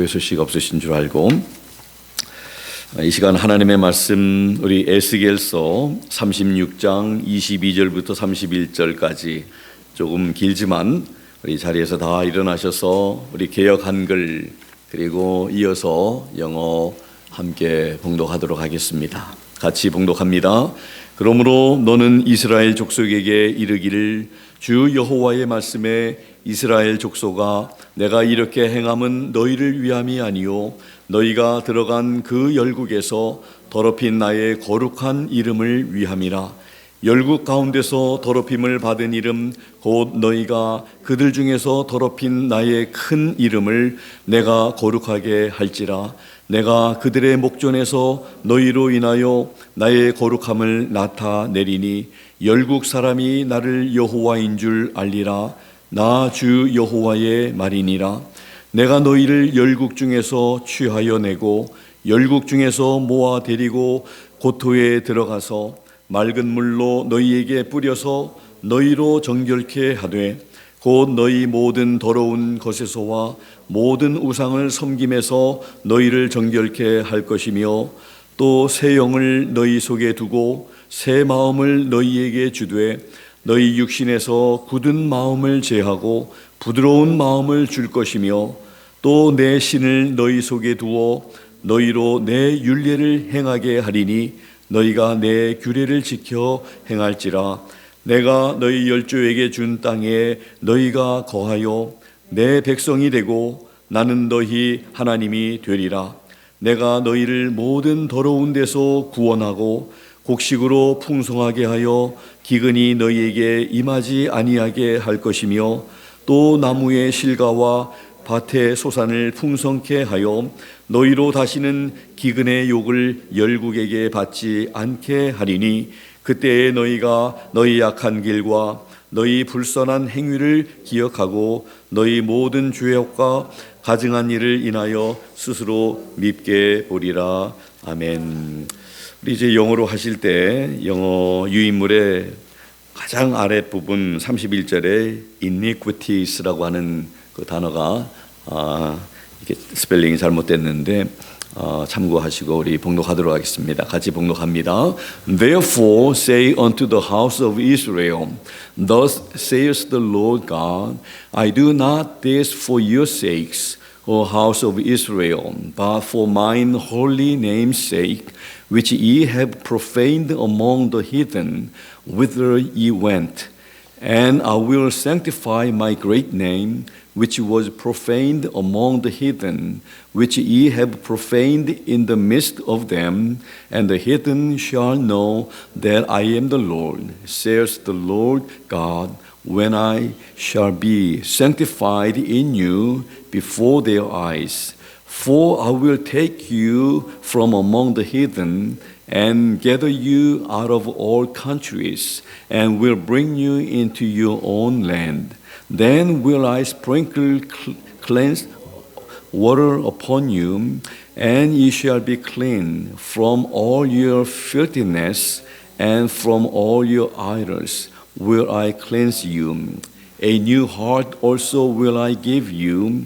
소식 없으신 줄 알고 이 시간 하나님의 말씀 우리 에스겔서 36장 22절부터 31절까지 조금 길지만 우리 자리에서 다 일어나셔서 우리 개역 한글 그리고 이어서 영어 함께 봉독하도록 하겠습니다. 같이 봉독합니다. 그러므로 너는 이스라엘 족속에게 이르기를 주 여호와의 말씀에 이스라엘 족속아 내가 이렇게 행함은 너희를 위함이 아니요 너희가 들어간 그 열국에서 더럽힌 나의 거룩한 이름을 위함이라. 열국 가운데서 더럽힘을 받은 이름 곧 너희가 그들 중에서 더럽힌 나의 큰 이름을 내가 거룩하게 할지라. 내가 그들의 목전에서 너희로 인하여 나의 거룩함을 나타내리니 열국 사람이 나를 여호와인 줄 알리라. 나 주 여호와의 말이니라. 내가 너희를 열국 중에서 취하여 내고 열국 중에서 모아 데리고 고토에 들어가서 맑은 물로 너희에게 뿌려서 너희로 정결케 하되 곧 너희 모든 더러운 것에서와 모든 우상을 섬김에서 너희를 정결케 할 것이며 또 새 영을 너희 속에 두고 새 마음을 너희에게 주되 너희 육신에서 굳은 마음을 제하고 부드러운 마음을 줄 것이며 또 내 신을 너희 속에 두어 너희로 내 율례를 행하게 하리니 너희가 내 규례를 지켜 행할지라. 내가 너희 열조에게 준 땅에 너희가 거하여 내 백성이 되고 나는 너희 하나님이 되리라. 내가 너희를 모든 더러운 데서 구원하고 곡식으로 풍성하게 하여 기근이 너희에게 임하지 아니하게 할 것이며 또 나무의 실과와 밭의 소산을 풍성케 하여 너희로 다시는 기근의 욕을 열국에게 받지 않게 하리니 그때에 너희가 너희 약한 길과 너희 불선한 행위를 기억하고 너희 모든 죄악과 가증한 일을 인하여 스스로 밉게 보리라. 아멘. 우리 이제 영어로 하실 때 영어 유인물의 가장 아랫부분 31절에 iniquities라고 하는 그 단어가 이게 스펠링이 잘못됐는데 참고하시고 우리 봉독하도록 하겠습니다. 같이 봉독합니다. Therefore say unto the house of Israel, Thus saith the Lord God, I do not this for your sakes, O house of Israel, but for mine holy name's sake, which ye have profaned among the heathen, whither ye went. And I will sanctify my great name, which was profaned among the heathen, which ye have profaned in the midst of them, and the heathen shall know that I am the Lord, saith the Lord God, when I shall be sanctified in you before their eyes. For I will take you from among the heathen, and gather you out of all countries, and will bring you into your own land. Then will I sprinkle cleansed water upon you, and ye shall be clean from all your filthiness, and from all your idols will I cleanse you. A new heart also will I give you,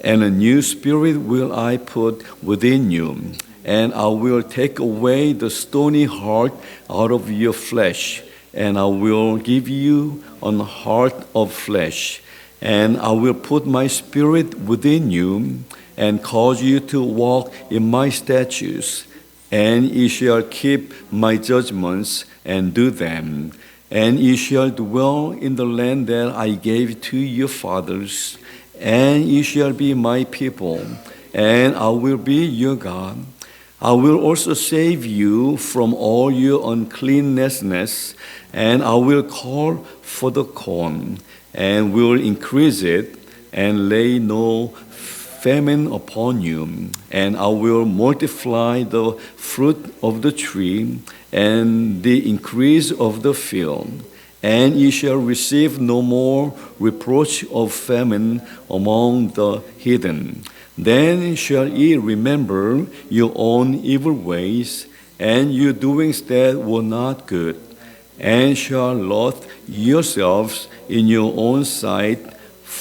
and a new spirit will I put within you. And I will take away the stony heart out of your flesh, and I will give you an heart of flesh. And I will put my spirit within you, and cause you to walk in my statutes. And ye shall keep my judgments and do them. And ye shall dwell in the land that I gave to your fathers. And ye shall be my people, and I will be your God. I will also save you from all your uncleanness, and I will call for the corn, and will increase it, and lay no famine upon you. And I will multiply the fruit of the tree, and the increase of the field. And ye shall receive no more reproach of famine among the heathen. Then shall ye remember your own evil ways, and your doings that were not good, and shall loathe yourselves in your own sight,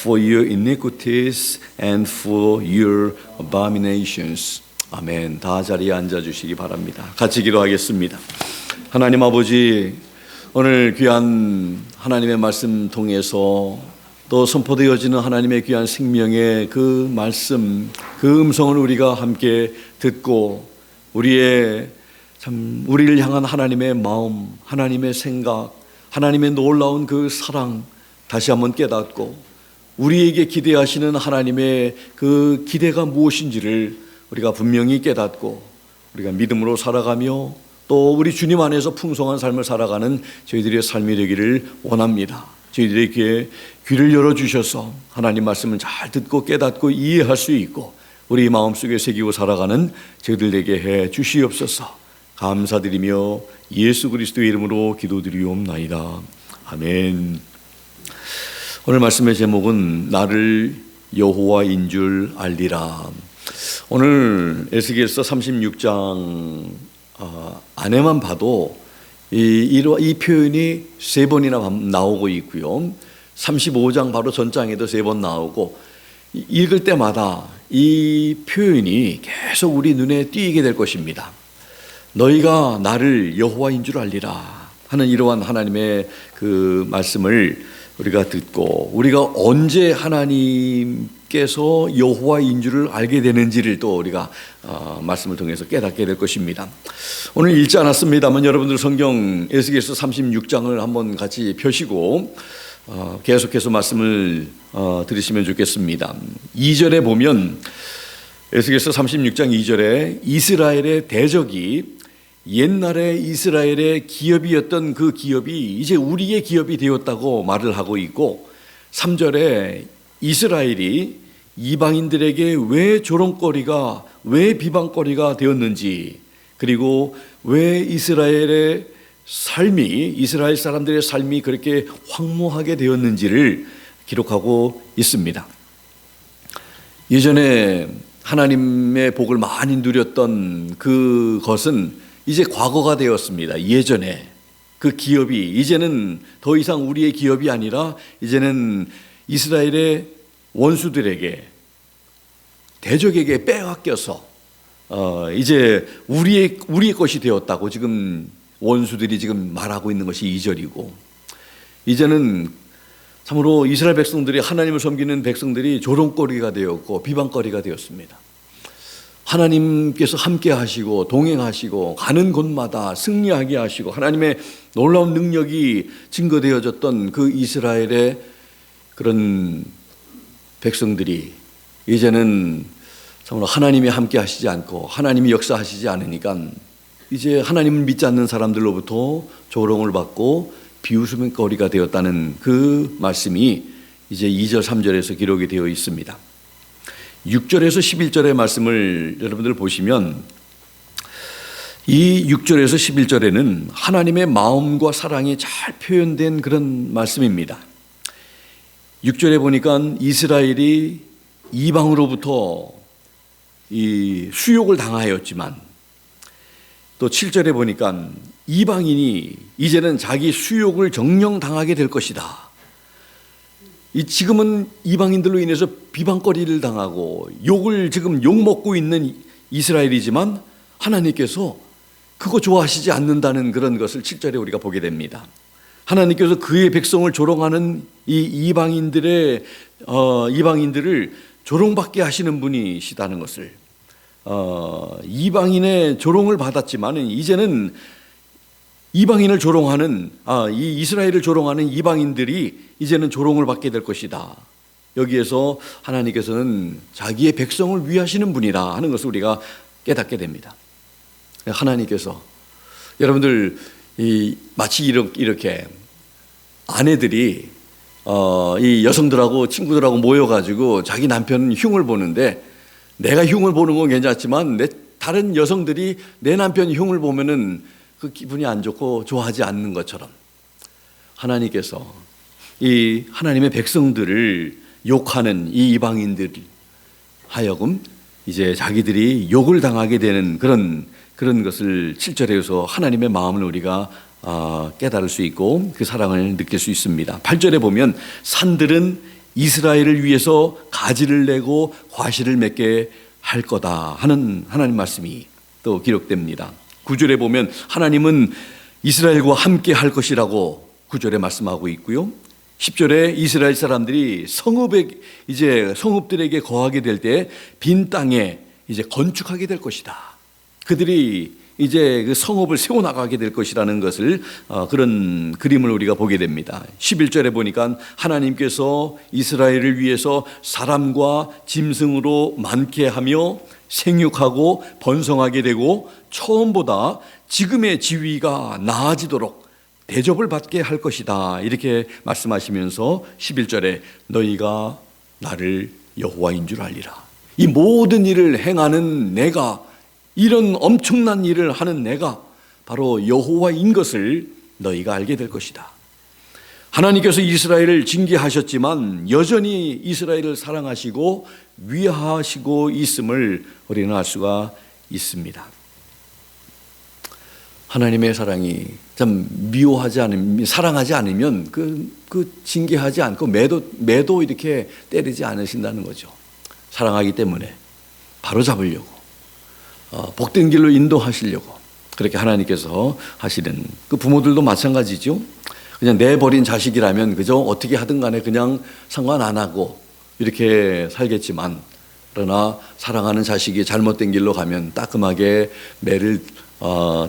for your iniquities and for your abominations. 아멘. 다 자리에 앉아주시기 바랍니다. 같이 기도하겠습니다. 하나님 아버지, 오늘 귀한 하나님의 말씀 통해서 또 선포되어지는 하나님의 귀한 생명의 그 말씀, 그 음성을 우리가 함께 듣고 우리의 우리를 향한 하나님의 마음, 하나님의 생각, 하나님의 놀라운 그 사랑 다시 한번 깨닫고 우리에게 기대하시는 하나님의 그 기대가 무엇인지를 우리가 분명히 깨닫고 우리가 믿음으로 살아가며 또 우리 주님 안에서 풍성한 삶을 살아가는 저희들의 삶이 되기를 원합니다. 저희들에게 귀를 열어주셔서 하나님 말씀을 잘 듣고 깨닫고 이해할 수 있고 우리 마음속에 새기고 살아가는 저희들에게 해 주시옵소서. 감사드리며 예수 그리스도의 이름으로 기도드리옵나이다. 아멘. 오늘 말씀의 제목은 나를 여호와인 줄 알리라. 오늘 에스겔서 36장 안에만 봐도 이 표현이 3번이나 나오고 있고요. 35장 바로 전장에도 3번 나오고 읽을 때마다 이 표현이 계속 우리 눈에 띄게 될 것입니다. 너희가 나를 여호와인 줄 알리라 하는 이러한 하나님의 그 말씀을 우리가 듣고 우리가 언제 하나님께서 여호와인 줄을 알게 되는지를 또 우리가 말씀을 통해서 깨닫게 될 것입니다. 오늘 읽지 않았습니다만 여러분들 성경 에스겔서 36장을 한번 같이 펴시고 계속해서 말씀을 들으시면 좋겠습니다. 2절에 보면 에스겔서 36장 2절에 이스라엘의 대적이 옛날에 이스라엘의 기업이었던 그 기업이 이제 우리의 기업이 되었다고 말을 하고 있고 3절에 이스라엘이 이방인들에게 왜 조롱거리가 왜 비방거리가 되었는지 그리고 왜 이스라엘 사람들의 삶이 그렇게 황무하게 되었는지를 기록하고 있습니다. 예전에 하나님의 복을 많이 누렸던 그것은 이제 과거가 되었습니다. 예전에 그 기업이 이제는 더 이상 우리의 기업이 아니라 이제는 이스라엘의 원수들에게 대적에게 빼앗겨서 이제 우리의 것이 되었다고 지금 원수들이 지금 말하고 있는 것이 2절이고 이제는 참으로 이스라엘 백성들이 하나님을 섬기는 백성들이 조롱거리가 되었고 비방거리가 되었습니다. 하나님께서 함께 하시고 동행하시고 가는 곳마다 승리하게 하시고 하나님의 놀라운 능력이 증거되어졌던 그 이스라엘의 그런 백성들이 이제는 정말 하나님이 함께 하시지 않고 하나님이 역사하시지 않으니까 이제 하나님을 믿지 않는 사람들로부터 조롱을 받고 비웃음거리가 되었다는 그 말씀이 이제 2절 3절에서 기록이 되어 있습니다. 6절에서 11절의 말씀을 여러분들 보시면 이 6절에서 11절에는 하나님의 마음과 사랑이 잘 표현된 그런 말씀입니다. 6절에 보니까 이스라엘이 이방으로부터 이 수욕을 당하였지만 또 7절에 보니까 이방인이 이제는 자기 수욕을 정령 당하게 될 것이다. 지금은 이방인들로 인해서 비방거리를 당하고 욕을 지금 욕먹고 있는 이스라엘이지만 하나님께서 그거 좋아하시지 않는다는 그런 것을 7절에 우리가 보게 됩니다. 하나님께서 그의 백성을 조롱하는 이 이방인들을 조롱받게 하시는 분이시다는 것을 이방인의 조롱을 받았지만 이제는 이방인을 조롱하는 이 이스라엘을 조롱하는 이방인들이 이제는 조롱을 받게 될 것이다. 여기에서 하나님께서는 자기의 백성을 위하시는 분이다 하는 것을 우리가 깨닫게 됩니다. 하나님께서 여러분들 마치 이렇게 아내들이 이 여성들하고 친구들하고 모여가지고 자기 남편 흉을 보는데 내가 흉을 보는 건 괜찮지만 다른 여성들이 내 남편 흉을 보면은 그 기분이 안 좋고 좋아하지 않는 것처럼 하나님께서 이 하나님의 백성들을 욕하는 이 이방인들 하여금 이제 자기들이 욕을 당하게 되는 그런 것을 7절에서 하나님의 마음을 우리가 깨달을 수 있고 그 사랑을 느낄 수 있습니다. 8절에 보면 산들은 이스라엘을 위해서 가지를 내고 과실을 맺게 할 거다 하는 하나님 말씀이 또 기록됩니다. 9절에 보면 하나님은 이스라엘과 함께 할 것이라고 9절에 말씀하고 있고요. 10절에 이스라엘 사람들이 성읍들에게 거하게 될 때 빈 땅에 이제 건축하게 될 것이다. 그들이 이제 그 성읍을 세워나가게 될 것이라는 것을 그런 그림을 우리가 보게 됩니다. 11절에 보니까 하나님께서 이스라엘을 위해서 사람과 짐승으로 많게 하며 생육하고 번성하게 되고 처음보다 지금의 지위가 나아지도록 대접을 받게 할 것이다, 이렇게 말씀하시면서 11절에 너희가 나를 여호와인 줄 알리라. 이 모든 일을 행하는 내가, 이런 엄청난 일을 하는 내가 바로 여호와인 것을 너희가 알게 될 것이다. 하나님께서 이스라엘을 징계하셨지만 여전히 이스라엘을 사랑하시고 위하시고 있음을 우리는 알 수가 있습니다. 하나님의 사랑이 참 미워하지 않으면, 사랑하지 않으면 그 징계하지 않고 매도 이렇게 때리지 않으신다는 거죠. 사랑하기 때문에 바로 잡으려고, 복된 길로 인도하시려고 그렇게 하나님께서 하시는, 그 부모들도 마찬가지죠. 그냥 내버린 자식이라면 그저 어떻게 하든 간에 그냥 상관 안 하고 이렇게 살겠지만, 그러나 사랑하는 자식이 잘못된 길로 가면 따끔하게 매를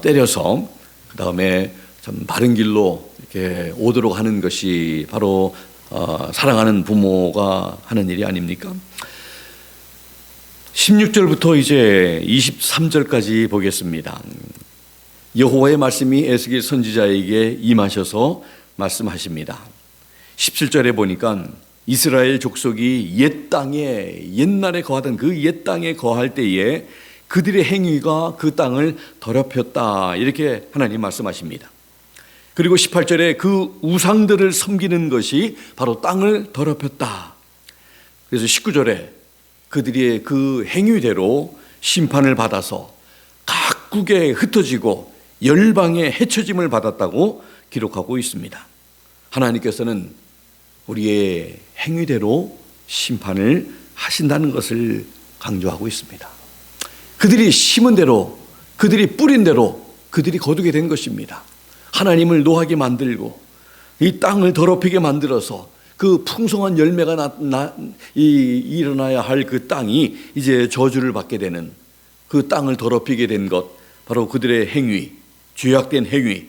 때려서 그 다음에 참 바른 길로 이렇게 오도록 하는 것이 바로 사랑하는 부모가 하는 일이 아닙니까? 16절부터 이제 23절까지 보겠습니다. 여호와의 말씀이 에스겔 선지자에게 임하셔서 말씀하십니다. 17절에 보니까 이스라엘 족속이 옛 땅에, 옛날에 거하던 그 옛 땅에 거할 때에 그들의 행위가 그 땅을 더럽혔다, 이렇게 하나님 말씀하십니다. 그리고 18절에 그 우상들을 섬기는 것이 바로 땅을 더럽혔다. 그래서 19절에 그들의 그 행위대로 심판을 받아서 각국에 흩어지고 열방에 헤쳐짐을 받았다고 기록하고 있습니다. 하나님께서는 우리의 행위대로 심판을 하신다는 것을 강조하고 있습니다. 그들이 심은 대로, 그들이 뿌린 대로 그들이 거두게 된 것입니다. 하나님을 노하게 만들고 이 땅을 더럽히게 만들어서 그 풍성한 열매가 일어나야 할 그 땅이 이제 저주를 받게 되는, 그 땅을 더럽히게 된 것, 바로 그들의 행위, 죄악된 행위,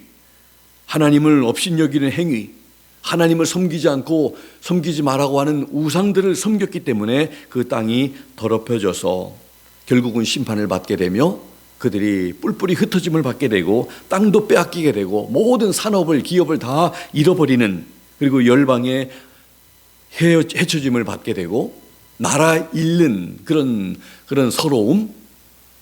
하나님을 업신여기는 행위, 하나님을 섬기지 않고 섬기지 말라고 하는 우상들을 섬겼기 때문에 그 땅이 더럽혀져서 결국은 심판을 받게 되며 그들이 뿔뿔이 흩어짐을 받게 되고 땅도 빼앗기게 되고 모든 산업을, 기업을 다 잃어버리는, 그리고 열방에 헤쳐짐을 받게 되고 나라 잃는 그런 서러움,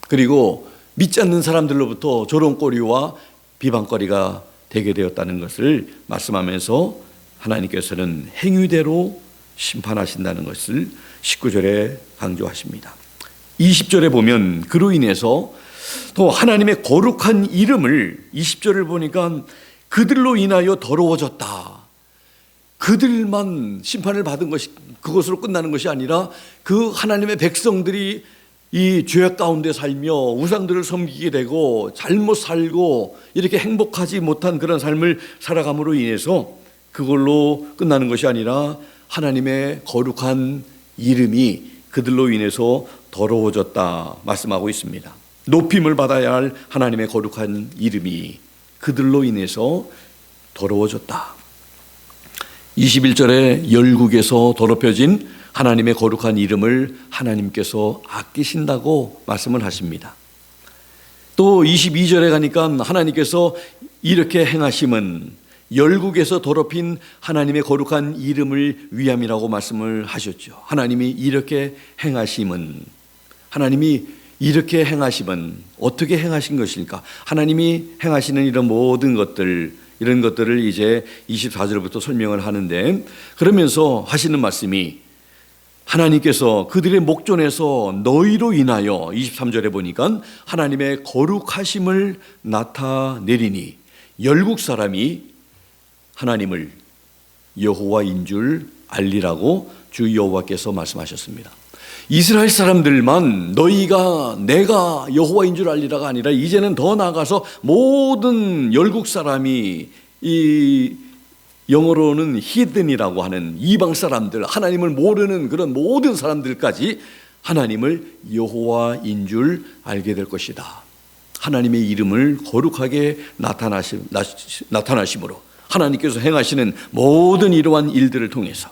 그리고 믿지 않는 사람들로부터 조롱거리와 비방거리가 되게 되었다는 것을 말씀하면서 하나님께서는 행위대로 심판하신다는 것을 19절에 강조하십니다. 20절에 보면 그로 인해서 또 하나님의 거룩한 이름을, 20절을 보니까 그들로 인하여 더러워졌다. 그들만 심판을 받은 것이 그것으로 끝나는 것이 아니라 그 하나님의 백성들이 이 죄악 가운데 살며 우상들을 섬기게 되고 잘못 살고 이렇게 행복하지 못한 그런 삶을 살아감으로 인해서 그걸로 끝나는 것이 아니라 하나님의 거룩한 이름이 그들로 인해서 더러워졌다 말씀하고 있습니다. 높임을 받아야 할 하나님의 거룩한 이름이 그들로 인해서 더러워졌다. 21절에 열국에서 더럽혀진 하나님의 거룩한 이름을 하나님께서 아끼신다고 말씀을 하십니다. 또 22절에 가니까 하나님께서 이렇게 행하심은 열국에서 더럽힌 하나님의 거룩한 이름을 위함이라고 말씀을 하셨죠. 하나님이 이렇게 행하심은, 하나님이 이렇게 행하심은 어떻게 행하신 것일까? 하나님이 행하시는 이런 모든 것들, 이런 것들을 이제 24절부터 설명을 하는데, 그러면서 하시는 말씀이 하나님께서 그들의 목전에서 너희로 인하여 23절에 보니까 하나님의 거룩하심을 나타내리니 열국 사람이 하나님을 여호와인 줄 알리라고 주 여호와께서 말씀하셨습니다. 이스라엘 사람들만 내가 여호와인 줄 알리라가 아니라 이제는 더 나아가서 모든 열국 사람이, 이 영어로는 히든이라고 하는 이방 사람들, 하나님을 모르는 그런 모든 사람들까지 하나님을 여호와인 줄 알게 될 것이다. 하나님의 이름을 거룩하게 나타나심으로 하나님께서 행하시는 모든 이러한 일들을 통해서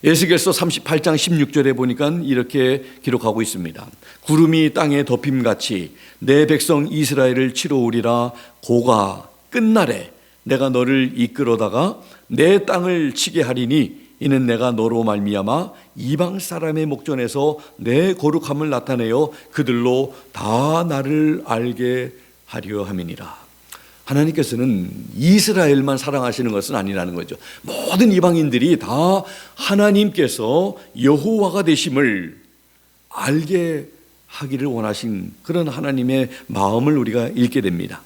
에스겔서 38장 16절에 보니까 이렇게 기록하고 있습니다. 구름이 땅에 덮임같이 내 백성 이스라엘을 치러오리라. 고가 끝날에 내가 너를 이끌어다가 내 땅을 치게 하리니 이는 내가 너로 말미암아 이방 사람의 목전에서 내 거룩함을 나타내어 그들로 다 나를 알게 하려 함이니라. 하나님께서는 이스라엘만 사랑하시는 것은 아니라는 거죠. 모든 이방인들이 다 하나님께서 여호와가 되심을 알게 하기를 원하신 그런 하나님의 마음을 우리가 읽게 됩니다.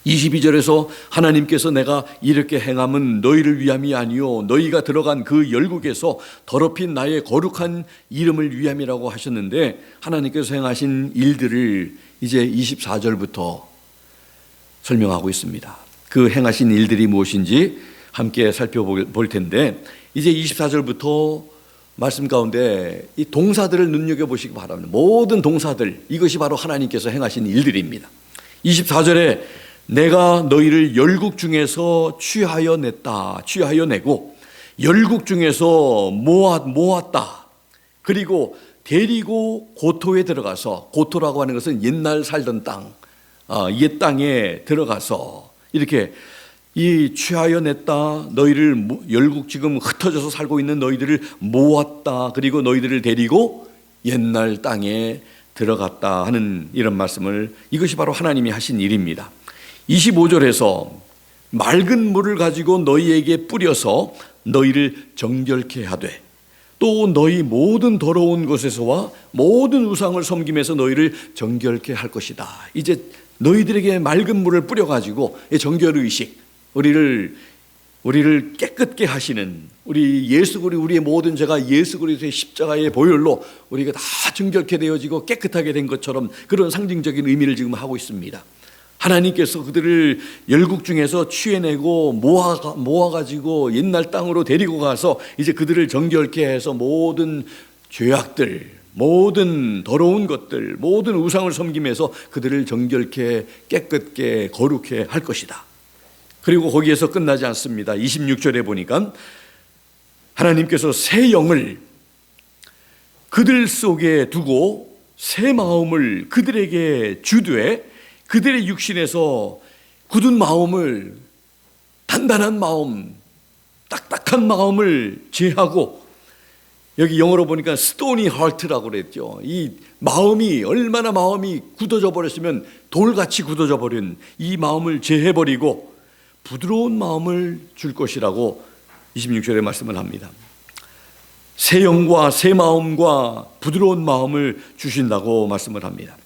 22절에서 하나님께서 내가 이렇게 행함은 너희를 위함이 아니요 너희가 들어간 그 열국에서 더럽힌 나의 거룩한 이름을 위함이라고 하셨는데, 하나님께서 행하신 일들을 이제 24절부터 설명하고 있습니다. 그 행하신 일들이 무엇인지 함께 살펴볼 텐데, 이제 24절부터 말씀 가운데 이 동사들을 눈여겨보시기 바랍니다. 모든 동사들, 이것이 바로 하나님께서 행하신 일들입니다. 24절에 내가 너희를 열국 중에서 취하여 내고 열국 중에서 모았다. 그리고 데리고 고토에 들어가서, 고토라고 하는 것은 옛날 살던 땅, 옛 땅에 들어가서 이렇게 이 취하여 냈다. 너희를 열국, 지금 흩어져서 살고 있는 너희들을 모았다. 그리고 너희들을 데리고 옛날 땅에 들어갔다 하는 이런 말씀을, 이것이 바로 하나님이 하신 일입니다. 25절에서 맑은 물을 가지고 너희에게 뿌려서 너희를 정결케 하되 또 너희 모든 더러운 곳에서와 모든 우상을 섬김에서 너희를 정결케 할 것이다. 이제 너희들에게 맑은 물을 뿌려가지고 정결의식, 우리를 깨끗게 하시는, 우리의 모든 죄가 예수 그리스도의 십자가의 보혈로 우리가 다 정결케 되어지고 깨끗하게 된 것처럼 그런 상징적인 의미를 지금 하고 있습니다. 하나님께서 그들을 열국 중에서 취해내고 모아가지고 옛날 땅으로 데리고 가서 이제 그들을 정결케 해서 모든 죄악들, 모든 더러운 것들, 모든 우상을 섬김에서 그들을 정결케, 깨끗게, 거룩해 할 것이다. 그리고 거기에서 끝나지 않습니다. 26절에 보니까 하나님께서 새 영을 그들 속에 두고 새 마음을 그들에게 주되 그들의 육신에서 굳은 마음을, 단단한 마음, 딱딱한 마음을 제하고, 여기 영어로 보니까 stony heart라고 그랬죠. 이 마음이 얼마나 마음이 굳어져 버렸으면 돌같이 굳어져 버린 이 마음을 제해버리고 부드러운 마음을 줄 것이라고 26절에 말씀을 합니다. 새 영과 새 마음과 부드러운 마음을 주신다고 말씀을 합니다.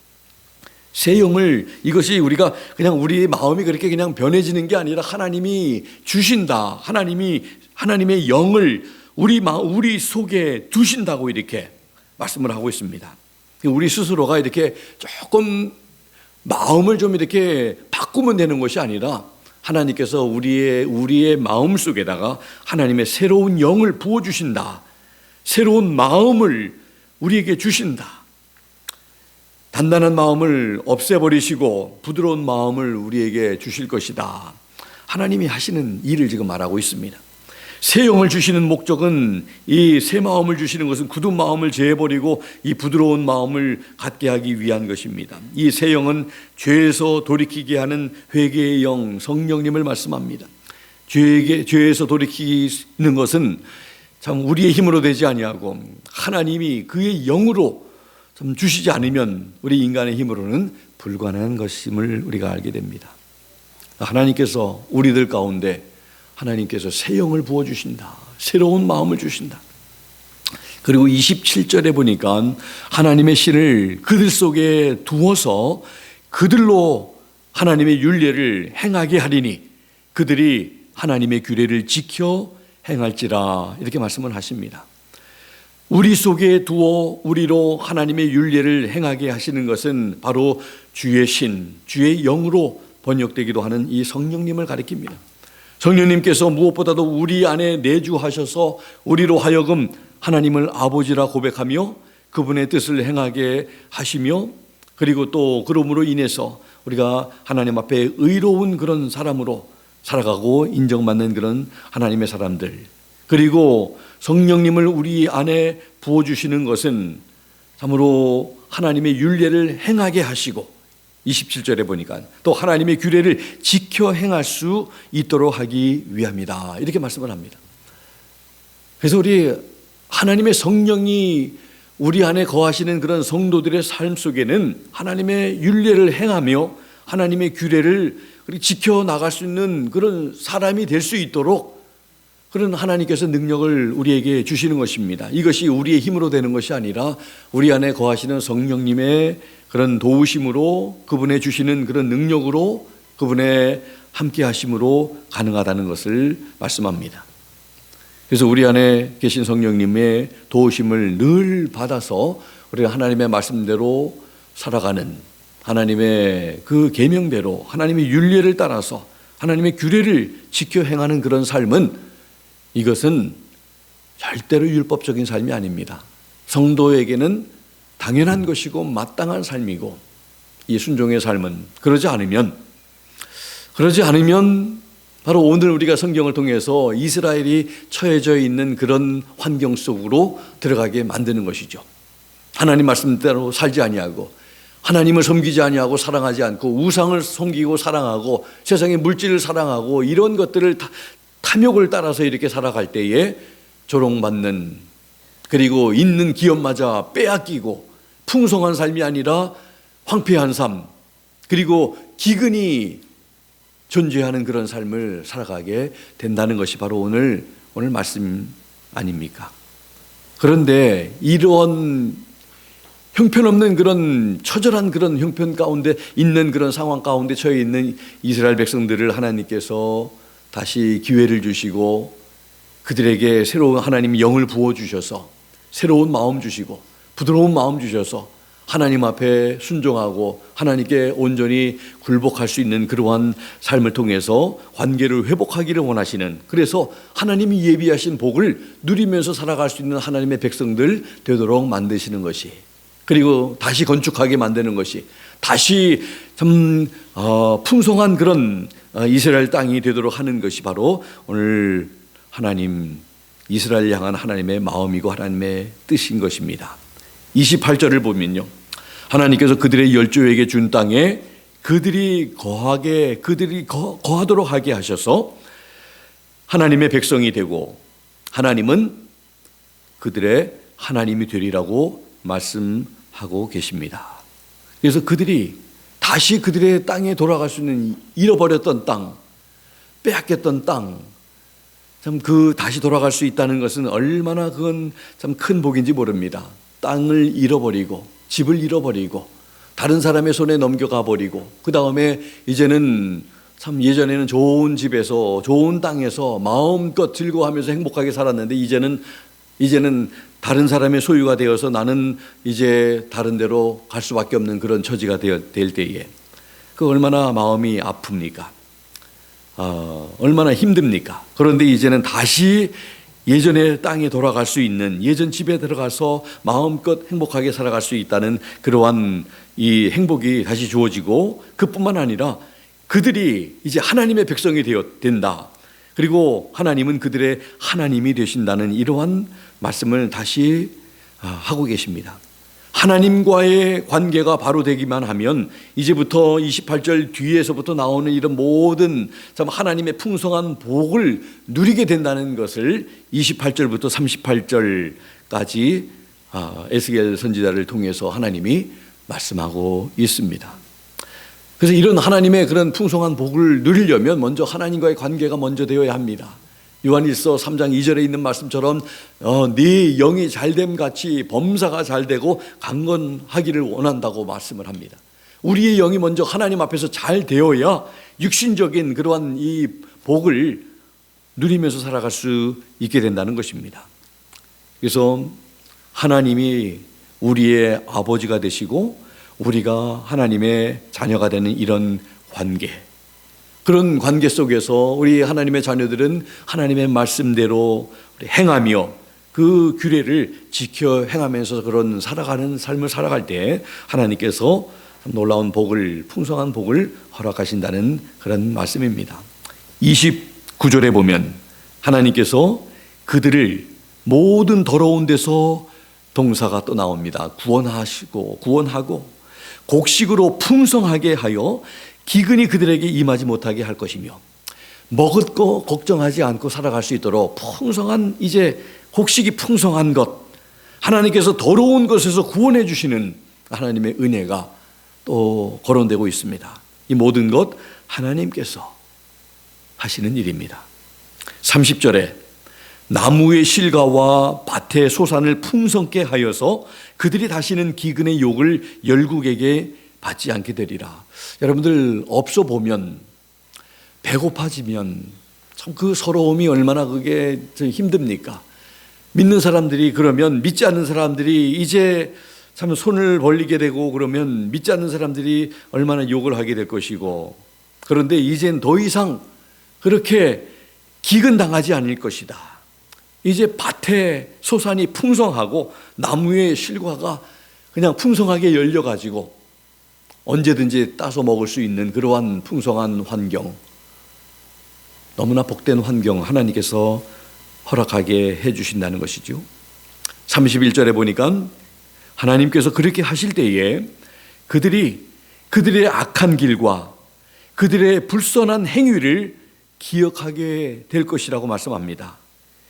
새 영을, 이것이 우리가 그냥 우리의 마음이 그렇게 그냥 변해지는 게 아니라 하나님이 주신다. 하나님의 영을 우리 속에 두신다고 이렇게 말씀을 하고 있습니다. 우리 스스로가 이렇게 조금 마음을 좀 이렇게 바꾸면 되는 것이 아니라 하나님께서 우리의 마음 속에다가 하나님의 새로운 영을 부어주신다. 새로운 마음을 우리에게 주신다. 단단한 마음을 없애버리시고 부드러운 마음을 우리에게 주실 것이다. 하나님이 하시는 일을 지금 말하고 있습니다. 새 영을 주시는 목적은, 이 새 마음을 주시는 것은 굳은 마음을 제해버리고 이 부드러운 마음을 갖게 하기 위한 것입니다. 이 새 영은 죄에서 돌이키게 하는 회개의 영, 성령님을 말씀합니다. 죄에서 돌이키는 것은 참 우리의 힘으로 되지 아니하고 하나님이 그의 영으로 좀 주시지 않으면 우리 인간의 힘으로는 불가능한 것임을 우리가 알게 됩니다. 하나님께서 우리들 가운데 하나님께서 새 영을 부어주신다. 새로운 마음을 주신다. 그리고 27절에 보니까 하나님의 신을 그들 속에 두어서 그들로 하나님의 율례를 행하게 하리니 그들이 하나님의 규례를 지켜 행할지라 이렇게 말씀을 하십니다. 우리 속에 두어 우리로 하나님의 율례를 행하게 하시는 것은 바로 주의 신, 주의 영으로 번역되기도 하는 이 성령님을 가리킵니다. 성령님께서 무엇보다도 우리 안에 내주하셔서 우리로 하여금 하나님을 아버지라 고백하며 그분의 뜻을 행하게 하시며, 그리고 또 그러므로 인해서 우리가 하나님 앞에 의로운 그런 사람으로 살아가고 인정받는 그런 하나님의 사람들, 그리고 성령님을 우리 안에 부어주시는 것은 참으로 하나님의 율례를 행하게 하시고, 27절에 보니까 또 하나님의 규례를 지켜 행할 수 있도록 하기 위함이다 이렇게 말씀을 합니다. 그래서 우리 하나님의 성령이 우리 안에 거하시는 그런 성도들의 삶 속에는 하나님의 율례를 행하며 하나님의 규례를 지켜나갈 수 있는 그런 사람이 될 수 있도록 그런 하나님께서 능력을 우리에게 주시는 것입니다. 이것이 우리의 힘으로 되는 것이 아니라 우리 안에 거하시는 성령님의 그런 도우심으로, 그분의 주시는 그런 능력으로, 그분의 함께 하심으로 가능하다는 것을 말씀합니다. 그래서 우리 안에 계신 성령님의 도우심을 늘 받아서 우리가 하나님의 말씀대로 살아가는, 하나님의 그 계명대로 하나님의 율례를 따라서 하나님의 규례를 지켜 행하는 그런 삶은, 이것은 절대로 율법적인 삶이 아닙니다. 성도에게는 당연한 것이고 마땅한 삶이고, 이 순종의 삶은 그러지 않으면 바로 오늘 우리가 성경을 통해서 이스라엘이 처해져 있는 그런 환경 속으로 들어가게 만드는 것이죠. 하나님 말씀대로 살지 아니하고 하나님을 섬기지 아니하고 사랑하지 않고 우상을 섬기고 사랑하고 세상의 물질을 사랑하고 이런 것들을 탐욕을 따라서 이렇게 살아갈 때에 조롱받는, 그리고 있는 기업마저 빼앗기고 풍성한 삶이 아니라 황폐한 삶, 그리고 기근이 존재하는 그런 삶을 살아가게 된다는 것이 바로 오늘 말씀 아닙니까? 그런데 이런 형편없는 그런 처절한 그런 형편 가운데 있는 그런 상황 가운데 처해 있는 이스라엘 백성들을 하나님께서 다시 기회를 주시고 그들에게 새로운 하나님 영을 부어주셔서 새로운 마음 주시고 부드러운 마음 주셔서 하나님 앞에 순종하고 하나님께 온전히 굴복할 수 있는 그러한 삶을 통해서 관계를 회복하기를 원하시는, 그래서 하나님이 예비하신 복을 누리면서 살아갈 수 있는 하나님의 백성들 되도록 만드시는 것이, 그리고 다시 건축하게 만드는 것이, 다시 참 풍성한 그런 이스라엘 땅이 되도록 하는 것이 바로 오늘 하나님, 이스라엘 향한 하나님의 마음이고 하나님의 뜻인 것입니다. 28절을 보면요, 하나님께서 그들의 열조에게 준 땅에 그들이 거하도록 하게 하셔서 하나님의 백성이 되고 하나님은 그들의 하나님이 되리라고 말씀하고 계십니다. 그래서 그들이 다시 그들의 땅에 돌아갈 수 있는, 잃어버렸던 땅, 빼앗겼던 땅, 참 다시 돌아갈 수 있다는 것은 얼마나 그건 참 큰 복인지 모릅니다. 땅을 잃어버리고 집을 잃어버리고 다른 사람의 손에 넘겨가 버리고, 그 다음에 이제는 참 예전에는 좋은 집에서 좋은 땅에서 마음껏 즐거워하면서 행복하게 살았는데 이제는 다른 사람의 소유가 되어서 나는 이제 다른 데로 갈 수밖에 없는 그런 처지가 될 때에 그 얼마나 마음이 아픕니까? 얼마나 힘듭니까? 그런데 이제는 다시 예전의 땅에 돌아갈 수 있는, 예전 집에 들어가서 마음껏 행복하게 살아갈 수 있다는 그러한 이 행복이 다시 주어지고, 그뿐만 아니라 그들이 이제 하나님의 백성이 된다. 그리고 하나님은 그들의 하나님이 되신다는 이러한 말씀을 다시 하고 계십니다. 하나님과의 관계가 바로 되기만 하면 이제부터 28절 뒤에서부터 나오는 이런 모든 참 하나님의 풍성한 복을 누리게 된다는 것을 28절부터 38절까지 에스겔 선지자를 통해서 하나님이 말씀하고 있습니다. 그래서 이런 하나님의 그런 풍성한 복을 누리려면 먼저 하나님과의 관계가 먼저 되어야 합니다. 요한일서 3장 2절에 있는 말씀처럼 네 영이 잘됨 같이 범사가 잘되고 강건하기를 원한다고 말씀을 합니다. 우리의 영이 먼저 하나님 앞에서 잘 되어야 육신적인 그러한 이 복을 누리면서 살아갈 수 있게 된다는 것입니다. 그래서 하나님이 우리의 아버지가 되시고 우리가 하나님의 자녀가 되는 이런 관계, 그런 관계 속에서 우리 하나님의 자녀들은 하나님의 말씀대로 행하며 그 규례를 지켜 행하면서 그런 살아가는 삶을 살아갈 때 하나님께서 놀라운 복을, 풍성한 복을 허락하신다는 그런 말씀입니다. 29절에 보면 하나님께서 그들을 모든 더러운 데서, 동사가 또 나옵니다. 구원하고 곡식으로 풍성하게 하여 기근이 그들에게 임하지 못하게 할 것이며, 먹을 거 걱정하지 않고 살아갈 수 있도록 풍성한, 이제 곡식이 풍성한 것, 하나님께서 더러운 것에서 구원해 주시는 하나님의 은혜가 또 거론되고 있습니다. 이 모든 것 하나님께서 하시는 일입니다. 30절에 나무의 실과와 밭의 소산을 풍성케 하여서 그들이 다시는 기근의 욕을 열국에게 받지 않게 되리라. 여러분들 업소 보면 배고파지면 참 그 서러움이 얼마나 그게 힘듭니까? 믿는 사람들이 그러면 믿지 않는 사람들이 이제 참 손을 벌리게 되고, 그러면 믿지 않는 사람들이 얼마나 욕을 하게 될 것이고, 그런데 이젠 더 이상 그렇게 기근당하지 않을 것이다. 이제 밭에 소산이 풍성하고 나무의 실과가 그냥 풍성하게 열려가지고 언제든지 따서 먹을 수 있는 그러한 풍성한 환경, 너무나 복된 환경 하나님께서 허락하게 해주신다는 것이죠. 31절에 보니까 하나님께서 그렇게 하실 때에 그들의 악한 길과 그들의 불선한 행위를 기억하게 될 것이라고 말씀합니다.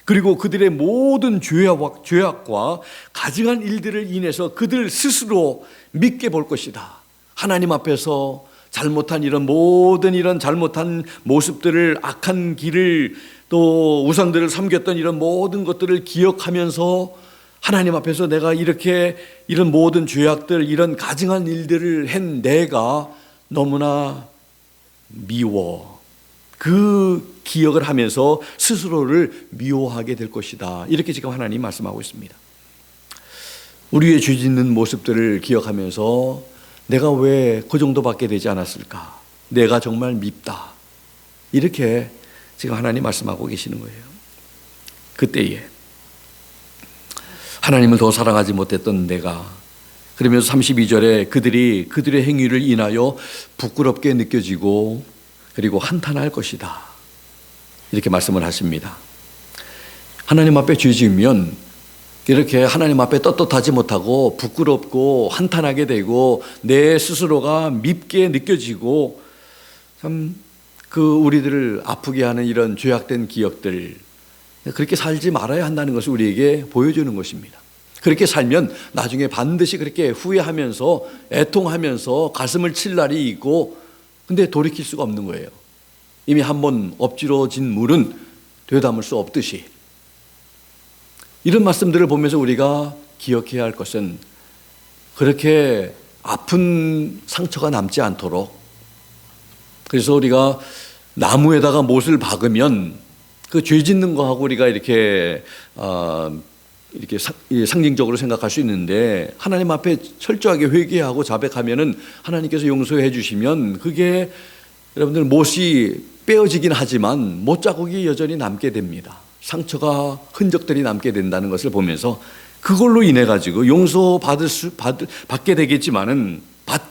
그리고 그들의 모든 죄악과 가증한 일들을 인해서 그들 스스로 믿게 볼 것이다. 하나님 앞에서 잘못한 이런 모든 이런 잘못한 모습들을, 악한 길을, 또 우상들을 섬겼던 이런 모든 것들을 기억하면서 하나님 앞에서 내가 이렇게 이런 모든 죄악들, 이런 가증한 일들을 한 내가 너무나 미워, 그 기억을 하면서 스스로를 미워하게 될 것이다. 이렇게 지금 하나님 말씀하고 있습니다. 우리의 죄 짓는 모습들을 기억하면서 내가 왜 그 정도밖에 되지 않았을까? 내가 정말 밉다. 이렇게 지금 하나님 말씀하고 계시는 거예요. 그때에 하나님을 더 사랑하지 못했던 내가, 그러면서 32절에 그들의 행위를 인하여 부끄럽게 느껴지고 그리고 한탄할 것이다. 이렇게 말씀을 하십니다. 하나님 앞에 죄 지으면 이렇게 하나님 앞에 떳떳하지 못하고 부끄럽고 한탄하게 되고 내 스스로가 밉게 느껴지고, 참 우리들을 아프게 하는 이런 죄악된 기억들, 그렇게 살지 말아야 한다는 것을 우리에게 보여주는 것입니다. 그렇게 살면 나중에 반드시 그렇게 후회하면서 애통하면서 가슴을 칠 날이 있고, 근데 돌이킬 수가 없는 거예요. 이미 한번 엎질러진 물은 되담을 수 없듯이. 이런 말씀들을 보면서 우리가 기억해야 할 것은, 그렇게 아픈 상처가 남지 않도록, 그래서 우리가 나무에다가 못을 박으면 그 죄 짓는 거하고 우리가 이렇게 상징적으로 생각할 수 있는데, 하나님 앞에 철저하게 회개하고 자백하면은 하나님께서 용서해 주시면 그게 여러분들 못이 빼어지긴 하지만 못 자국이 여전히 남게 됩니다. 상처가, 흔적들이 남게 된다는 것을 보면서 그걸로 인해 가지고 받게 되겠지만은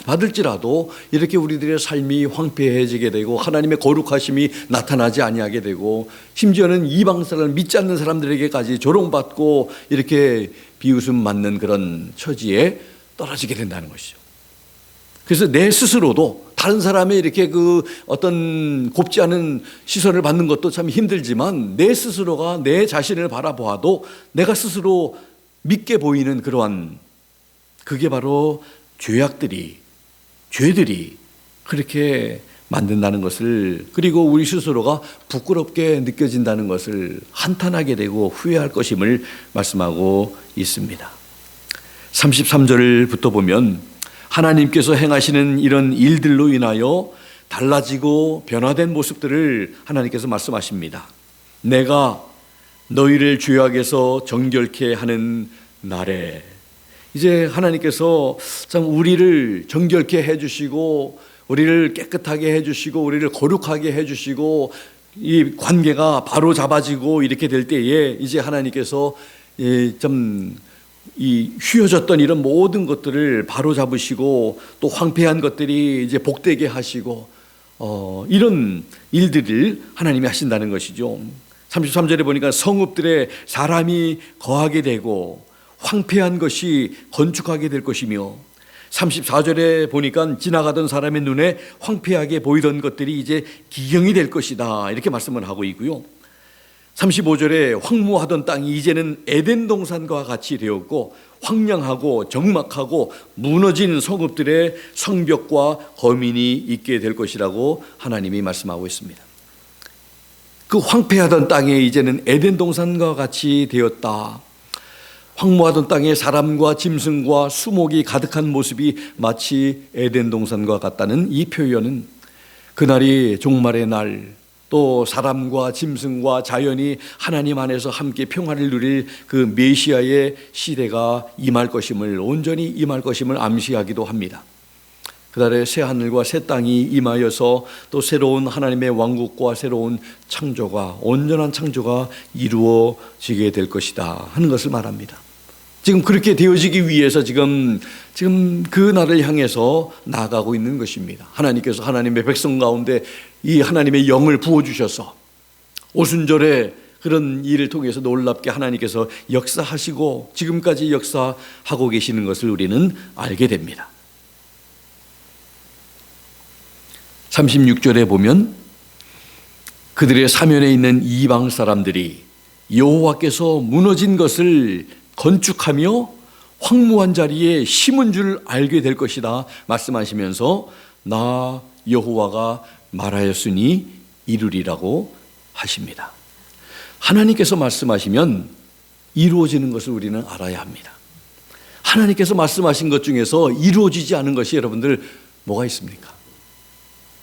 받을지라도 이렇게 우리들의 삶이 황폐해지게 되고 하나님의 거룩하심이 나타나지 아니하게 되고, 심지어는 이방 사람을 믿지 않는 사람들에게까지 조롱받고 이렇게 비웃음 맞는 그런 처지에 떨어지게 된다는 것이죠. 그래서 내 스스로도 다른 사람의 이렇게 어떤 곱지 않은 시선을 받는 것도 참 힘들지만, 내 스스로가 내 자신을 바라보아도 내가 스스로 믿게 보이는 그러한, 그게 바로 죄들이 그렇게 만든다는 것을, 그리고 우리 스스로가 부끄럽게 느껴진다는 것을 한탄하게 되고 후회할 것임을 말씀하고 있습니다. 33절부터 보면 하나님께서 행하시는 이런 일들로 인하여 달라지고 변화된 모습들을 하나님께서 말씀하십니다. 내가 너희를 죄악에서 정결케 하는 날에. 이제 하나님께서 참 우리를 정결케 해주시고 우리를 깨끗하게 해주시고 우리를 거룩하게 해주시고 이 관계가 바로 잡아지고 이렇게 될 때에 이제 하나님께서 좀 이 휘어졌던 이런 모든 것들을 바로 잡으시고 또 황폐한 것들이 이제 복되게 하시고 이런 일들을 하나님이 하신다는 것이죠. 33절에 보니까 성읍들에 사람이 거하게 되고 황폐한 것이 건축하게 될 것이며 34절에 보니까 지나가던 사람의 눈에 황폐하게 보이던 것들이 이제 기경이 될 것이다 이렇게 말씀을 하고 있고요. 35절에 황무하던 땅이 이제는 에덴 동산과 같이 되었고 황량하고 적막하고 무너진 성읍들의 성벽과 거민이 있게 될 것이라고 하나님이 말씀하고 있습니다. 그 황폐하던 땅에 이제는 에덴 동산과 같이 되었다. 황무하던 땅에 사람과 짐승과 수목이 가득한 모습이 마치 에덴 동산과 같다는 이 표현은 그날이 종말의 날, 또 사람과 짐승과 자연이 하나님 안에서 함께 평화를 누릴 그 메시아의 시대가 임할 것임을, 온전히 임할 것임을 암시하기도 합니다. 그날에 새 하늘과 새 땅이 임하여서 또 새로운 하나님의 왕국과 새로운 창조가, 온전한 창조가 이루어지게 될 것이다 하는 것을 말합니다. 지금 그렇게 되어지기 위해서 지금 그 날을 향해서 나아가고 있는 것입니다. 하나님께서 하나님의 백성 가운데 이 하나님의 영을 부어주셔서 오순절에 그런 일을 통해서 놀랍게 하나님께서 역사하시고 지금까지 역사하고 계시는 것을 우리는 알게 됩니다. 36절에 보면 그들의 사면에 있는 이방 사람들이 여호와께서 무너진 것을 건축하며 황무한 자리에 심은 줄 알게 될 것이다 말씀하시면서 나 여호와가 말하였으니 이루리라고 하십니다. 하나님께서 말씀하시면 이루어지는 것을 우리는 알아야 합니다. 하나님께서 말씀하신 것 중에서 이루어지지 않은 것이 여러분들 뭐가 있습니까?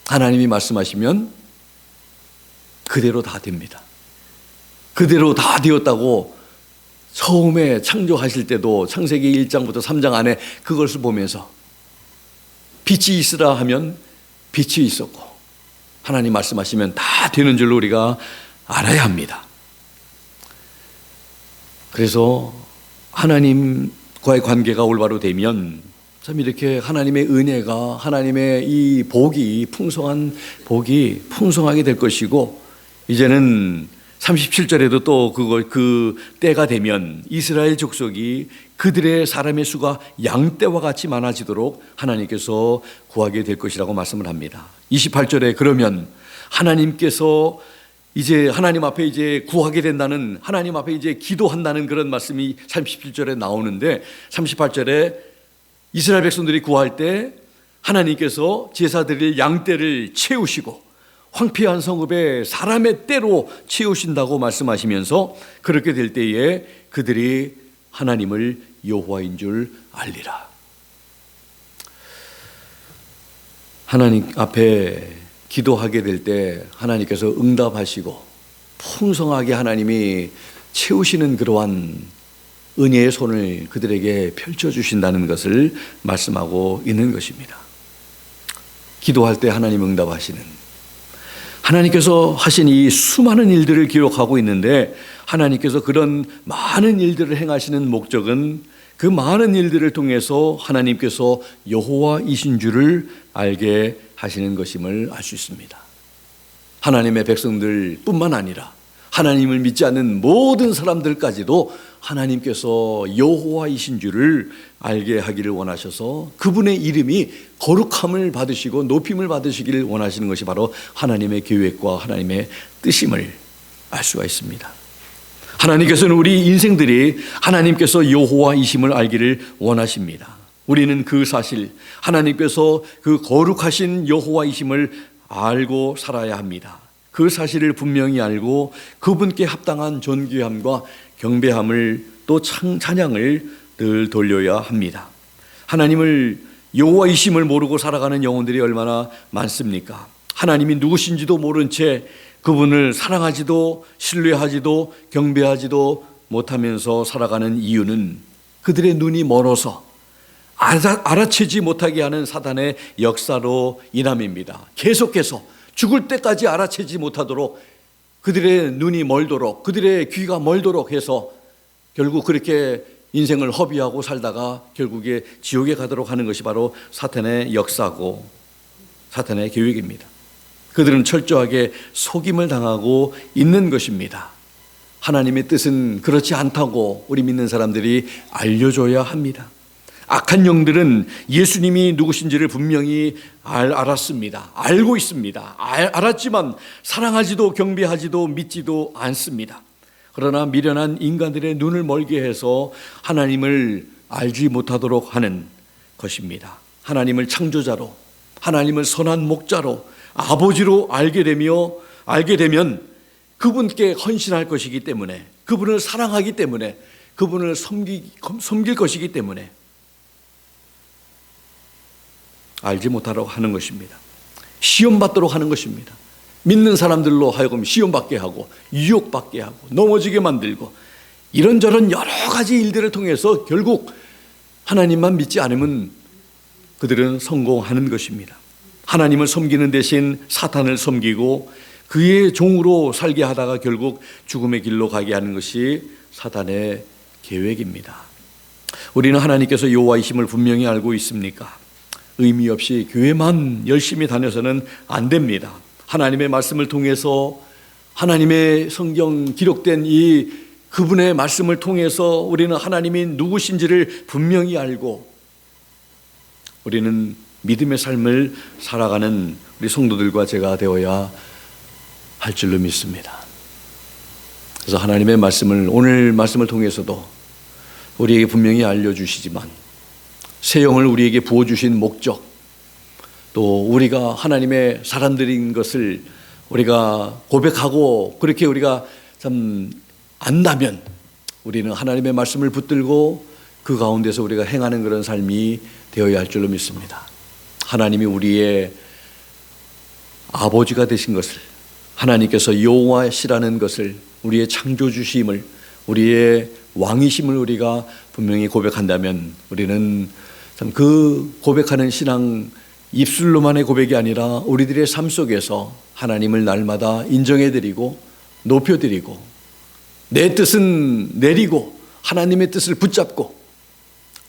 하나님이 말씀하시면 그대로 다 됩니다. 그대로 다 되었다고 처음에 창조하실 때도 창세기 1장부터 3장 안에 그것을 보면서 빛이 있으라 하면 빛이 있었고 하나님 말씀하시면 다 되는 줄로 우리가 알아야 합니다. 그래서 하나님과의 관계가 올바로 되면 참 이렇게 하나님의 은혜가, 하나님의 이 복이, 풍성한 복이 풍성하게 될 것이고, 이제는 37절에도 또 그 때가 되면 이스라엘 족속이 그들의 사람의 수가 양떼와 같이 많아지도록 하나님께서 구하게 될 것이라고 말씀을 합니다. 28절에 그러면 하나님께서 이제 하나님 앞에 이제 구하게 된다는, 하나님 앞에 이제 기도한다는 그런 말씀이 37절에 나오는데, 38절에 이스라엘 백성들이 구할 때 하나님께서 제사 드릴 양떼를 채우시고 황폐한 성읍에 사람의 떼로 채우신다고 말씀하시면서 그렇게 될 때에 그들이 하나님을 여호와인 줄 알리라. 하나님 앞에 기도하게 될 때 하나님께서 응답하시고 풍성하게 하나님이 채우시는 그러한 은혜의 손을 그들에게 펼쳐주신다는 것을 말씀하고 있는 것입니다. 기도할 때 하나님 응답하시는, 하나님께서 하신 이 수많은 일들을 기록하고 있는데 하나님께서 그런 많은 일들을 행하시는 목적은 그 많은 일들을 통해서 하나님께서 여호와이신 줄을 알게 하시는 것임을 알 수 있습니다. 하나님의 백성들 뿐만 아니라 하나님을 믿지 않는 모든 사람들까지도 하나님께서 여호와이신 줄을 알게 하기를 원하셔서 그분의 이름이 거룩함을 받으시고 높임을 받으시기를 원하시는 것이 바로 하나님의 계획과 하나님의 뜻임을 알 수가 있습니다. 하나님께서는 우리 인생들이 하나님께서 여호와이심을 알기를 원하십니다. 우리는 그 사실, 하나님께서 그 거룩하신 여호와이심을 알고 살아야 합니다. 그 사실을 분명히 알고 그분께 합당한 존귀함과 경배함을 또 찬양을 늘 돌려야 합니다. 하나님을 여호와이심을 모르고 살아가는 영혼들이 얼마나 많습니까? 하나님이 누구신지도 모른 채 그분을 사랑하지도 신뢰하지도 경배하지도 못하면서 살아가는 이유는 그들의 눈이 멀어서 알아채지 못하게 하는 사단의 역사로 인함입니다. 계속해서 죽을 때까지 알아채지 못하도록 그들의 눈이 멀도록, 그들의 귀가 멀도록 해서 결국 그렇게 인생을 허비하고 살다가 결국에 지옥에 가도록 하는 것이 바로 사탄의 역사고 사탄의 계획입니다. 그들은 철저하게 속임을 당하고 있는 것입니다. 하나님의 뜻은 그렇지 않다고 우리 믿는 사람들이 알려줘야 합니다. 악한 영들은 예수님이 누구신지를 분명히 알았습니다. 알고 있습니다. 알았지만 사랑하지도 경배하지도 믿지도 않습니다. 그러나 미련한 인간들의 눈을 멀게 해서 하나님을 알지 못하도록 하는 것입니다. 하나님을 창조자로, 하나님을 선한 목자로, 아버지로 알게 되면 그분께 헌신할 것이기 때문에, 그분을 사랑하기 때문에, 그분을 섬길 것이기 때문에 알지 못하라고 하는 것입니다. 시험받도록 하는 것입니다. 믿는 사람들로 하여금 시험받게 하고 유혹받게 하고 넘어지게 만들고 이런저런 여러 가지 일들을 통해서 결국 하나님만 믿지 않으면 그들은 성공하는 것입니다. 하나님을 섬기는 대신 사탄을 섬기고 그의 종으로 살게 하다가 결국 죽음의 길로 가게 하는 것이 사탄의 계획입니다. 우리는 하나님께서 여호와이심을 분명히 알고 있습니까? 의미 없이 교회만 열심히 다녀서는 안 됩니다. 하나님의 말씀을 통해서 하나님의 성경 기록된 이 그분의 말씀을 통해서 우리는 하나님이 누구신지를 분명히 알고 우리는 믿음의 삶을 살아가는 우리 성도들과 제가 되어야 할 줄로 믿습니다. 그래서 하나님의 말씀을 오늘 말씀을 통해서도 우리에게 분명히 알려주시지만 새 영을 우리에게 부어주신 목적, 또 우리가 하나님의 사람들인 것을 우리가 고백하고 그렇게 우리가 참 안다면 우리는 하나님의 말씀을 붙들고 그 가운데서 우리가 행하는 그런 삶이 되어야 할 줄로 믿습니다. 하나님이 우리의 아버지가 되신 것을, 하나님께서 여호와시라는 것을, 우리의 창조주심을, 우리의 왕이심을 우리가 분명히 고백한다면 우리는 참 그 고백하는 신앙 입술로만의 고백이 아니라 우리들의 삶 속에서 하나님을 날마다 인정해드리고 높여드리고 내 뜻은 내리고 하나님의 뜻을 붙잡고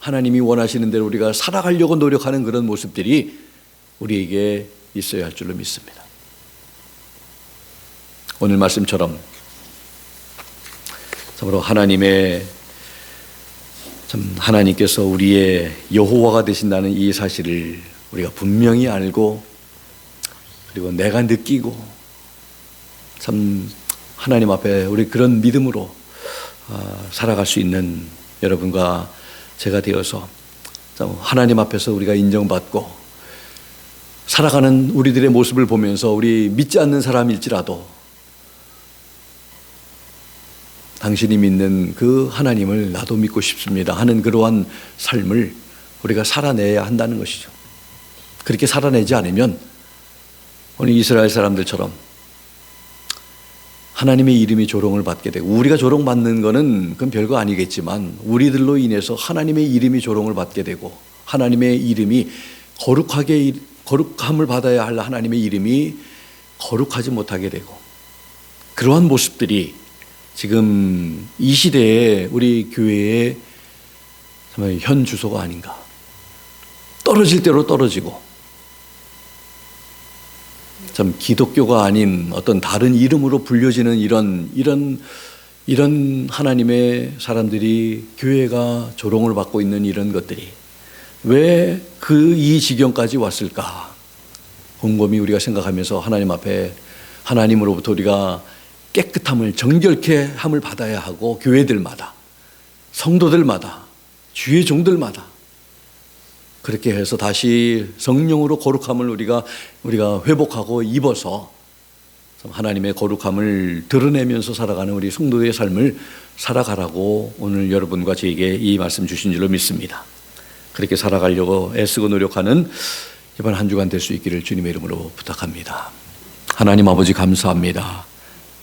하나님이 원하시는 대로 우리가 살아가려고 노력하는 그런 모습들이 우리에게 있어야 할 줄로 믿습니다. 오늘 말씀처럼 참으로 하나님께서 우리의 여호와가 되신다는 이 사실을 우리가 분명히 알고 그리고 내가 느끼고 참 하나님 앞에 우리 그런 믿음으로 살아갈 수 있는 여러분과 제가 되어서 하나님 앞에서 우리가 인정받고 살아가는 우리들의 모습을 보면서 우리 믿지 않는 사람일지라도 당신이 믿는 그 하나님을 나도 믿고 싶습니다 하는 그러한 삶을 우리가 살아내야 한다는 것이죠. 그렇게 살아내지 않으면 오늘 이스라엘 사람들처럼 하나님의 이름이 조롱을 받게 되고, 우리가 조롱받는 거는 그건 별거 아니겠지만 우리들로 인해서 하나님의 이름이 조롱을 받게 되고 하나님의 이름이 거룩함을 받아야 할 하나님의 이름이 거룩하지 못하게 되고, 그러한 모습들이 지금 이 시대에 우리 교회의 현 주소가 아닌가. 떨어질 대로 떨어지고 참 기독교가 아닌 어떤 다른 이름으로 불려지는 이런 하나님의 사람들이, 교회가 조롱을 받고 있는 이런 것들이 왜 이 지경까지 왔을까? 곰곰이 우리가 생각하면서 하나님 앞에, 하나님으로부터 우리가 깨끗함을, 정결케 함을 받아야 하고, 교회들마다, 성도들마다, 주의 종들마다 그렇게 해서 다시 성령으로 거룩함을 우리가 회복하고 입어서 하나님의 거룩함을 드러내면서 살아가는 우리 성도의 삶을 살아가라고 오늘 여러분과 저에게 이 말씀 주신 줄로 믿습니다. 그렇게 살아가려고 애쓰고 노력하는 이번 한 주간 될 수 있기를 주님의 이름으로 부탁합니다. 하나님 아버지 감사합니다.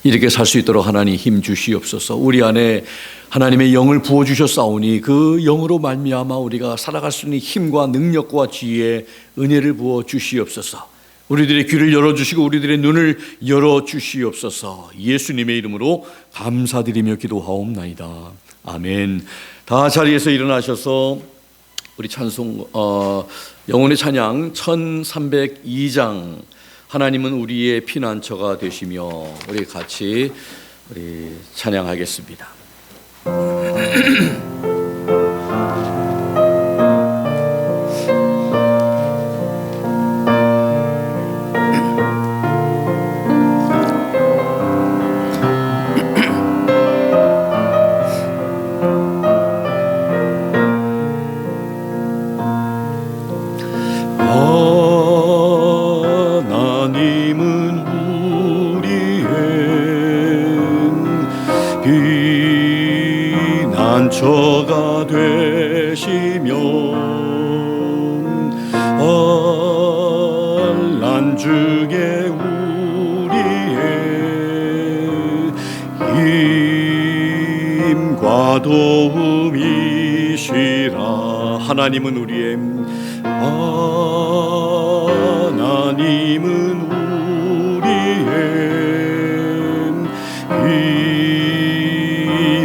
이렇게 살 수 있도록 하나님 힘 주시옵소서. 우리 안에 하나님의 영을 부어주셨사오니 그 영으로 말미암아 우리가 살아갈 수 있는 힘과 능력과 지혜, 은혜를 부어주시옵소서. 우리들의 귀를 열어주시고 우리들의 눈을 열어주시옵소서. 예수님의 이름으로 감사드리며 기도하옵나이다. 아멘. 다 자리에서 일어나셔서 우리 찬송 영혼의 찬양 1302장 하나님은 우리의 피난처가 되시며 우리 같이 찬양하겠습니다. 피난처가 되시며 환난 중에 우리의 힘과 도움이시라. 하나님은 우리의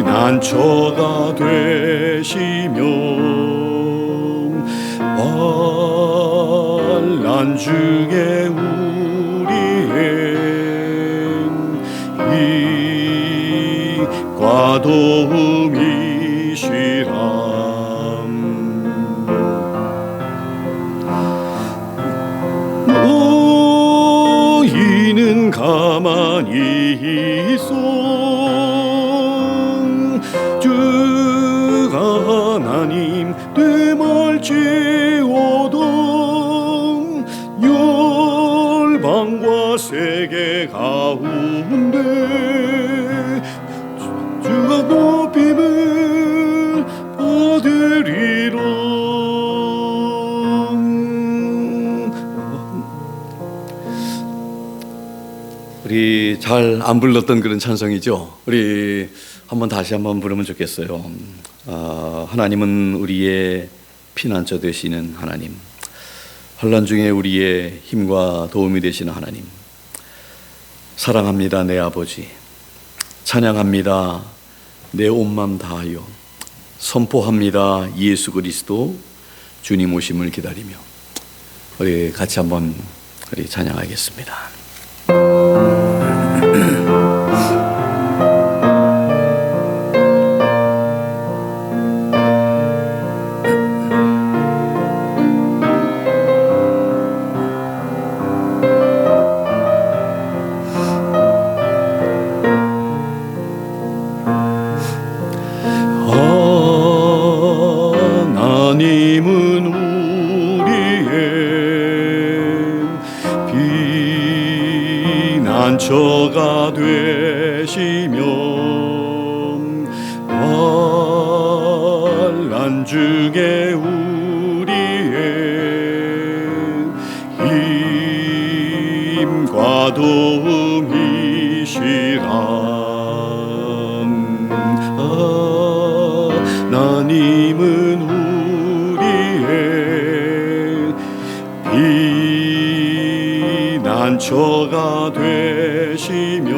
피난처가 되시며 환난 중에 우리의 힘과 도움이시라. 너희는 가만히 있어 주가 하나님 되말지어도 열방과 세계 가운데 주가 높임을 받으리라. 우리 잘 안 불렀던 그런 찬송이죠. 우리 다시 한번 부르면 좋겠어요. 하나님은 우리의 피난처 되시는 하나님, 환난 중에 우리의 힘과 도움이 되시는 하나님, 사랑합니다 내 아버지, 찬양합니다 내 온 맘 다하여, 선포합니다 예수 그리스도 주님 오심을 기다리며. 우리 같이 한번 우리 찬양하겠습니다. 하나님은 우리의 피난처가 되시며 환난 중에 우리의 힘과 도움이시라. 하나님은 우리의 피난처가 되시며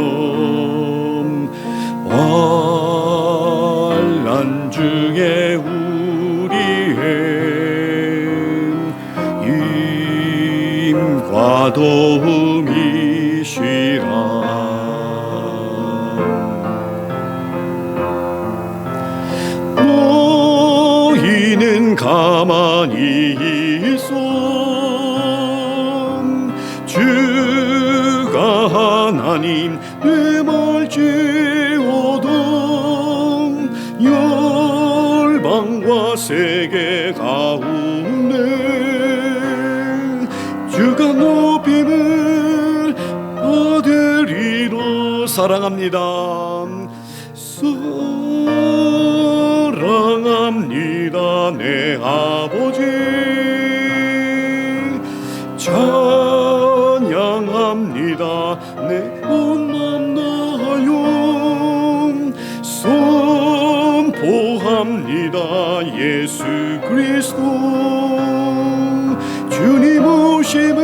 환난 중에 우리의 힘과 도움이시라. 너희는 가만히 있어 주가 하나님 되말지어도 열방과 세계 가운데 주가 높임을 받으리라. 사랑합니다. 사랑합니다 내 아버지, 찬양합니다. 내 온 맘 다하여 선포합니다. 예수 그리스도 주님 오심을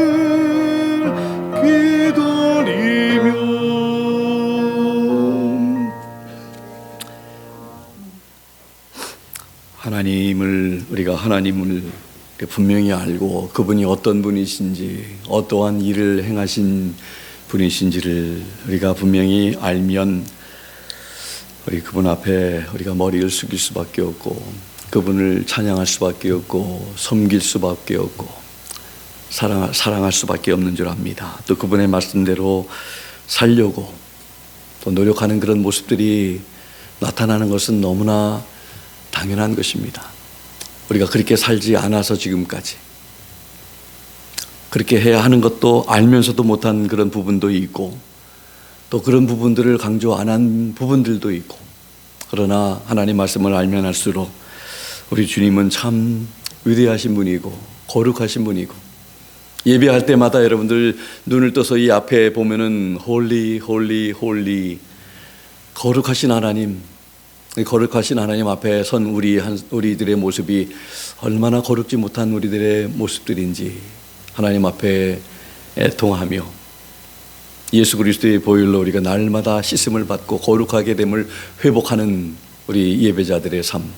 기다리며. 우리가 하나님을 분명히 알고 그분이 어떤 분이신지, 어떠한 일을 행하신 분이신지를 우리가 분명히 알면 우리 그분 앞에 우리가 머리를 숙일 수밖에 없고, 그분을 찬양할 수밖에 없고, 섬길 수밖에 없고, 사랑할 수밖에 없는 줄 압니다. 또 그분의 말씀대로 살려고 또 노력하는 그런 모습들이 나타나는 것은 너무나 당연한 것입니다. 우리가 그렇게 살지 않아서 지금까지 그렇게 해야 하는 것도 알면서도 못한 그런 부분도 있고, 또 그런 부분들을 강조 안 한 부분들도 있고, 그러나 하나님 말씀을 알면 알수록 우리 주님은 참 위대하신 분이고 거룩하신 분이고, 예배할 때마다 여러분들 눈을 떠서 이 앞에 보면은 홀리 홀리 홀리, 거룩하신 하나님, 거룩하신 하나님 앞에 선 우리들의 모습이 얼마나 거룩지 못한 우리들의 모습들인지 하나님 앞에 애통하며 예수 그리스도의 보혈로 우리가 날마다 씻음을 받고 거룩하게 됨을 회복하는 우리 예배자들의 삶,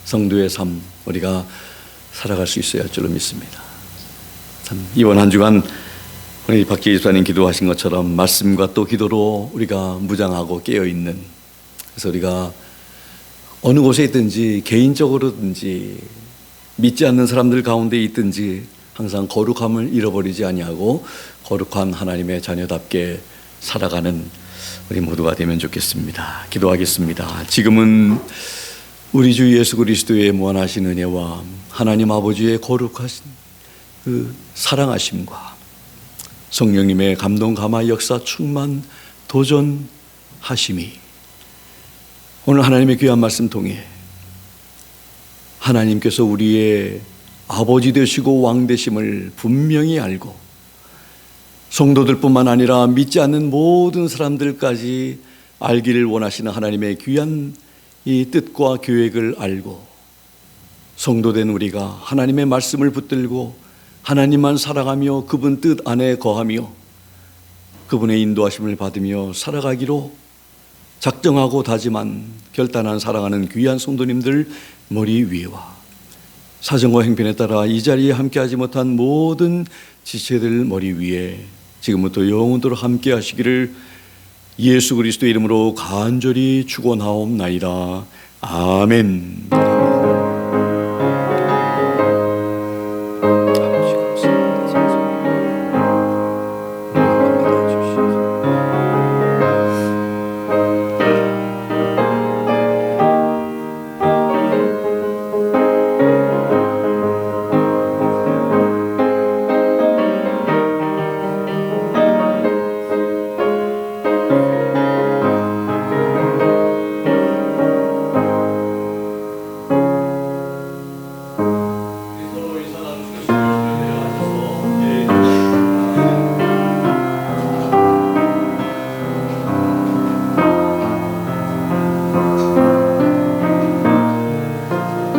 성도의 삶, 우리가 살아갈 수 있어야 할 줄로 믿습니다. 참 이번 한 주간 우리 박지희 집사님 기도하신 것처럼 말씀과 또 기도로 우리가 무장하고 깨어있는, 그래서 우리가 어느 곳에 있든지 개인적으로든지 믿지 않는 사람들 가운데 있든지 항상 거룩함을 잃어버리지 아니하고 거룩한 하나님의 자녀답게 살아가는 우리 모두가 되면 좋겠습니다. 기도하겠습니다. 지금은 우리 주 예수 그리스도의 무한하신 은혜와 하나님 아버지의 거룩하신 그 사랑하심과 성령님의 감동 감화 역사 충만 도전하심이 오늘 하나님의 귀한 말씀 통해 하나님께서 우리의 아버지 되시고 왕 되심을 분명히 알고 성도들뿐만 아니라 믿지 않는 모든 사람들까지 알기를 원하시는 하나님의 귀한 이 뜻과 계획을 알고 성도된 우리가 하나님의 말씀을 붙들고 하나님만 사랑하며 그분 뜻 안에 거하며 그분의 인도하심을 받으며 살아가기로 작정하고 다짐한 결단한 사랑하는 귀한 성도님들 머리 위에와 사정과 행편에 따라 이 자리에 함께하지 못한 모든 지체들 머리 위에 지금부터 영원토록 함께 하시기를 예수 그리스도 이름으로 간절히 축원하옵나이다. 아멘.